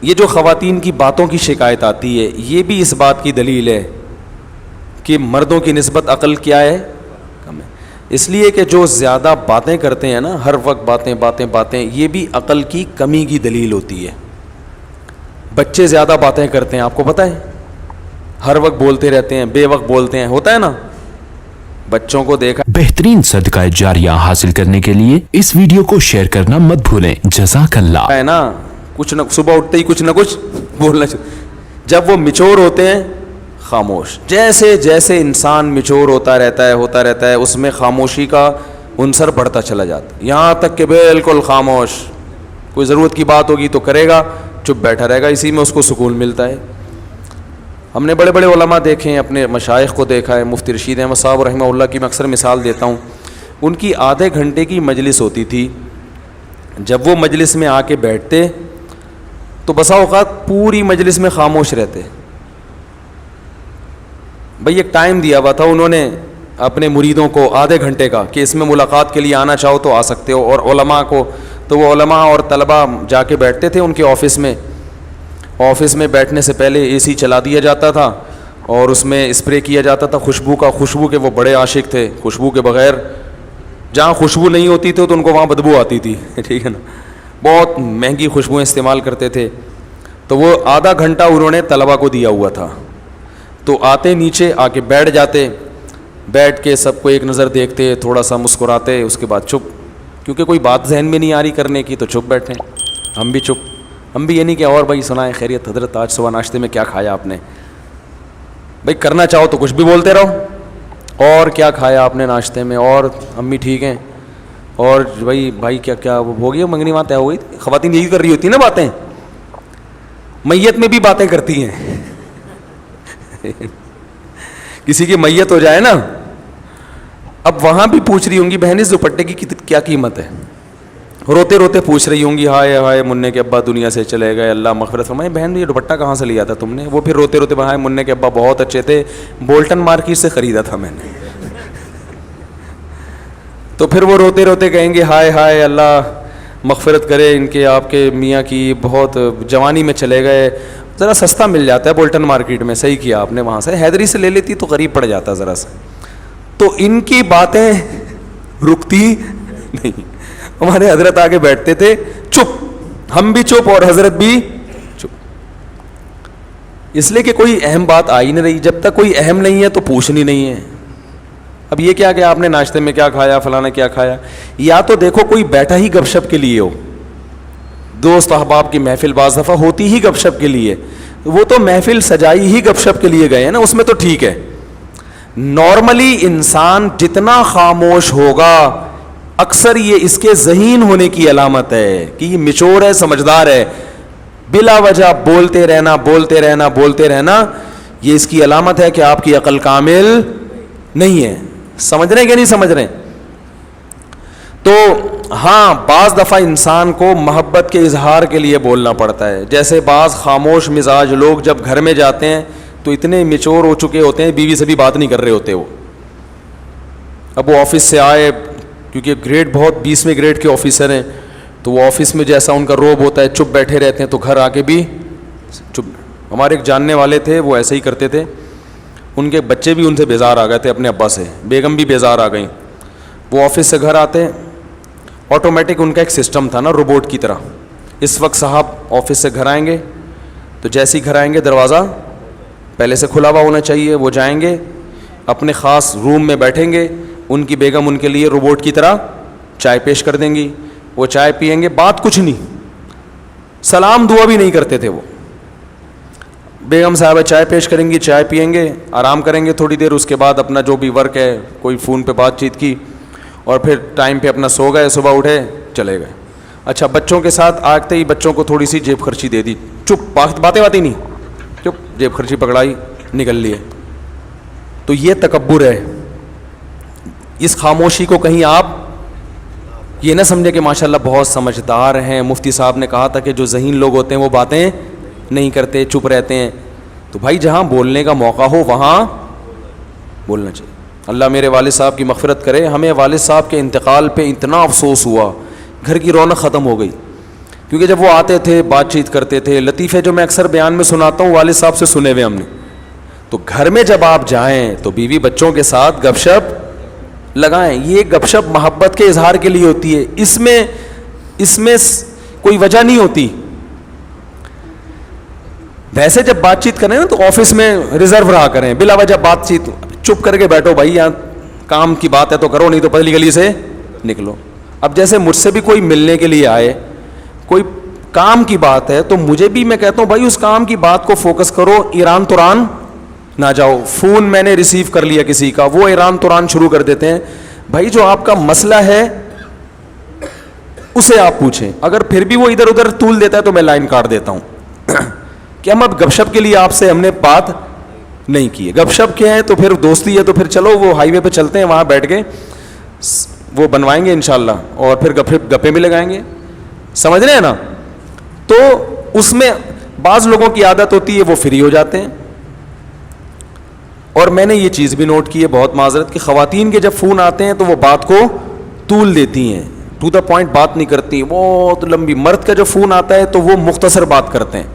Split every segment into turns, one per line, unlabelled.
یہ جو خواتین کی باتوں کی شکایت آتی ہے یہ بھی اس بات کی دلیل ہے کہ مردوں کی نسبت عقل کیا ہے؟ کم ہے. اس لیے کہ جو زیادہ باتیں کرتے ہیں نا، ہر وقت باتیں باتیں باتیں، یہ بھی عقل کی کمی کی دلیل ہوتی ہے. بچے زیادہ باتیں کرتے ہیں، آپ کو پتہ ہے، ہر وقت بولتے رہتے ہیں، بے وقت بولتے ہیں، ہوتا ہے نا. بچوں کو دیکھا.
بہترین صدقہ جاریہ حاصل کرنے کے لیے اس ویڈیو کو شیئر کرنا مت بھولیں. جزاک اللہ.
ہے نا، کچھ نہ صبح اٹھتے ہی کچھ نہ کچھ بولنا چاہیے. جب وہ میچور ہوتے ہیں خاموش. جیسے جیسے انسان میچور ہوتا رہتا ہے اس میں خاموشی کا عنصر بڑھتا چلا جاتا ہے، یہاں تک کہ بالکل خاموش. کوئی ضرورت کی بات ہوگی تو کرے گا، چپ بیٹھا رہے گا، اسی میں اس کو سکون ملتا ہے. ہم نے بڑے بڑے علماء دیکھے ہیں، اپنے مشائخ کو دیکھا ہے. مفتی رشید احمد صاحب رحمہ اللہ کی میں اکثر مثال دیتا ہوں. ان کی آدھے گھنٹے کی مجلس ہوتی تھی. جب وہ مجلس میں آ کے بیٹھتے تو بسا اوقات پوری مجلس میں خاموش رہتے. بھئی ایک ٹائم دیا ہوا تھا انہوں نے اپنے مریدوں کو آدھے گھنٹے کا کہ اس میں ملاقات کے لیے آنا چاہو تو آ سکتے ہو. اور علماء کو تو وہ علماء اور طلباء جا کے بیٹھتے تھے ان کے آفس میں. آفس میں بیٹھنے سے پہلے اے سی چلا دیا جاتا تھا اور اس میں اسپرے کیا جاتا تھا خوشبو کا. خوشبو کے وہ بڑے عاشق تھے. خوشبو کے بغیر جہاں خوشبو نہیں ہوتی تھی تو ان کو وہاں بدبو آتی تھی. ٹھیک ہے نا، بہت مہنگی خوشبوئیں استعمال کرتے تھے. تو وہ آدھا گھنٹہ انہوں نے طلباء کو دیا ہوا تھا. تو آتے نیچے آ کے بیٹھ جاتے، بیٹھ کے سب کو ایک نظر دیکھتے، تھوڑا سا مسکراتے، اس کے بعد چپ. کیونکہ کوئی بات ذہن میں نہیں آ رہی کرنے کی تو چپ بیٹھیں. ہم بھی چپ. ہم بھی یہ نہیں کہ اور بھائی سنائیں خیریت حضرت آج صبح ناشتے میں کیا کھایا آپ نے. بھائی کرنا چاہو تو کچھ بھی بولتے رہو. اور کیا کھایا آپ نے ناشتے میں، اور امی ٹھیک ہیں، اور بھائی کیا وہ ہو گیا منگنی وہاں طے ہو گئی. خواتین یہی کر رہی ہوتی نا باتیں. میت میں بھی باتیں کرتی ہیں. کسی کی میت ہو جائے نا، اب وہاں بھی پوچھ رہی ہوں گی بہن اس دوپٹے کی کیا قیمت ہے. روتے روتے پوچھ رہی ہوں گی ہائے ہائے منع کے ابا دنیا سے چلے گئے اللہ مغفرت فرمائے. بہن یہ دوپٹہ کہاں سے لیا تھا تم نے؟ وہ پھر روتے روتے ہائے منع کے ابا بہت اچھے تھے، بولٹن مارکیٹ سے خریدا تھا میں نے. تو پھر وہ روتے روتے کہیں گے ہائے ہائے اللہ مغفرت کرے ان کے آپ کے میاں کی، بہت جوانی میں چلے گئے. ذرا سستا مل جاتا ہے بولٹن مارکیٹ میں. صحیح کیا آپ نے، وہاں سے حیدری سے لے لیتی تو قریب پڑ جاتا ذرا سا. تو ان کی باتیں رکتی نہیں. ہمارے حضرت آگے بیٹھتے تھے چپ، ہم بھی چپ اور حضرت بھی چپ. اس لیے کہ کوئی اہم بات آئی نہیں رہی. جب تک کوئی اہم نہیں ہے تو پوچھنی نہیں ہے. اب یہ کیا کہ آپ نے ناشتے میں کیا کھایا، فلانا کیا کھایا. یا تو دیکھو کوئی بیٹھا ہی گپ شپ کے لیے ہو. دوست احباب کی محفل بعض دفعہ ہوتی ہی گپ شپ کے لیے. وہ تو محفل سجائی ہی گپ شپ کے لیے گئے ہیں نا، اس میں تو ٹھیک ہے. نارملی انسان جتنا خاموش ہوگا اکثر یہ اس کے ذہین ہونے کی علامت ہے کہ یہ میچور ہے، سمجھدار ہے. بلا وجہ بولتے رہنا یہ اس کی علامت ہے کہ آپ کی عقل کامل نہیں ہے. سمجھ رہے ہیں کہ نہیں سمجھ رہے ہیں؟ تو ہاں بعض دفعہ انسان کو محبت کے اظہار کے لیے بولنا پڑتا ہے. جیسے بعض خاموش مزاج لوگ جب گھر میں جاتے ہیں تو اتنے میچور ہو چکے ہوتے ہیں بیوی سے بھی بات نہیں کر رہے ہوتے. وہ اب وہ آفس سے آئے، کیونکہ گریڈ بہت 20ویں گریڈ کے آفیسر ہیں، تو وہ آفس میں جیسا ان کا روب ہوتا ہے چپ بیٹھے رہتے ہیں، تو گھر آ کے بھی چپ. ہمارے ایک جاننے والے تھے وہ ایسے ہی کرتے تھے. ان کے بچے بھی ان سے بیزار آ گئے تھے اپنے ابا سے، بیگم بھی بیزار آ گئیں. وہ آفس سے گھر آتے، آٹومیٹک ان کا ایک سسٹم تھا نا روبوٹ کی طرح. اس وقت صاحب آفس سے گھر آئیں گے تو جیسے ہی گھر آئیں گے دروازہ پہلے سے کھلا ہوا ہونا چاہیے. وہ جائیں گے اپنے خاص روم میں بیٹھیں گے، ان کی بیگم ان کے لیے روبوٹ کی طرح چائے پیش کر دیں گی. وہ چائے پئیں گے، بات کچھ نہیں، سلام دعا بھی نہیں کرتے تھے. وہ بیگم صاحبہ چائے پیش کریں گی، چائے پئیں گے، آرام کریں گے تھوڑی دیر. اس کے بعد اپنا جو بھی ورک ہے، کوئی فون پہ بات چیت کی، اور پھر ٹائم پہ اپنا سو گئے، صبح اٹھے چلے گئے. اچھا بچوں کے ساتھ آتے ہی بچوں کو تھوڑی سی جیب خرچی دے دی، چپ، باتیں نہیں، چپ، جیب خرچی پکڑائی، نکل لیے. تو یہ تکبر ہے. اس خاموشی کو کہیں آپ یہ نہ سمجھے کہ ماشاءاللہ بہت سمجھدار ہیں. مفتی صاحب نے کہا تھا کہ جو ذہین لوگ ہوتے ہیں وہ باتیں نہیں کرتے، چپ رہتے ہیں. تو بھائی جہاں بولنے کا موقع ہو وہاں بولنا چاہیے. اللہ میرے والد صاحب کی مغفرت کرے. ہمیں والد صاحب کے انتقال پہ اتنا افسوس ہوا، گھر کی رونق ختم ہو گئی. کیونکہ جب وہ آتے تھے بات چیت کرتے تھے, لطیفے جو میں اکثر بیان میں سناتا ہوں والد صاحب سے سنے ہوئے ہم نے, تو گھر میں جب آپ جائیں تو بیوی بچوں کے ساتھ گپ شپ لگائیں. یہ گپ شپ محبت کے اظہار کے لیے ہوتی ہے, اس میں کوئی وجہ نہیں ہوتی. ویسے جب بات چیت کریں نا تو آفس میں ریزرو رہا کریں, بلا وجہ بات چیت چپ کر کے بیٹھو بھائی, یہاں کام کی بات ہے تو کرو, نہیں تو پتلی گلی سے نکلو. اب جیسے مجھ سے بھی کوئی ملنے کے لیے آئے, کوئی کام کی بات ہے, تو مجھے بھی میں کہتا ہوں بھائی اس کام کی بات کو فوکس کرو, ایران توران نہ جاؤ. فون میں نے ریسیو کر لیا کسی کا, وہ ایران توران شروع کر دیتے ہیں. بھائی جو آپ کا مسئلہ ہے اسے آپ پوچھیں, اگر پھر بھی وہ ادھر ادھر طول دیتا ہے تو میں لائن کاٹ دیتا ہوں کہ ہم اب گپ شپ کے لیے آپ سے ہم نے بات نہیں کی ہے. گپ شپ کیا ہے تو پھر دوستی ہے, تو پھر چلو وہ ہائی وے پہ چلتے ہیں, وہاں بیٹھ کے وہ بنوائیں گے انشاءاللہ, اور پھر گپے بھی لگائیں گے. سمجھ رہے ہیں نا؟ تو اس میں بعض لوگوں کی عادت ہوتی ہے وہ فری ہو جاتے ہیں. اور میں نے یہ چیز بھی نوٹ کی ہے, بہت معذرت, کہ خواتین کے جب فون آتے ہیں تو وہ بات کو طول دیتی ہیں, ٹو دا پوائنٹ بات نہیں کرتی, بہت لمبی. مرد کا جو فون آتا ہے تو وہ مختصر بات کرتے ہیں.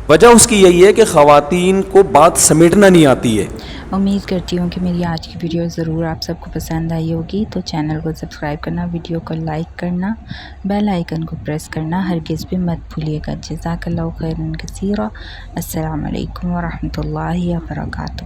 وجہ اس کی یہی ہے کہ خواتین کو بات سمیٹنا نہیں آتی ہے.
امید کرتی ہوں کہ میری آج کی ویڈیو ضرور آپ سب کو پسند آئی ہوگی. تو چینل کو سبسکرائب کرنا, ویڈیو کو لائک کرنا, بیل آئیکن کو پریس کرنا ہرگز بھی مت بھولیے گا. جزاک اللہ خیرا کثیرا. السلام علیکم ورحمۃ اللہ وبرکاتہ.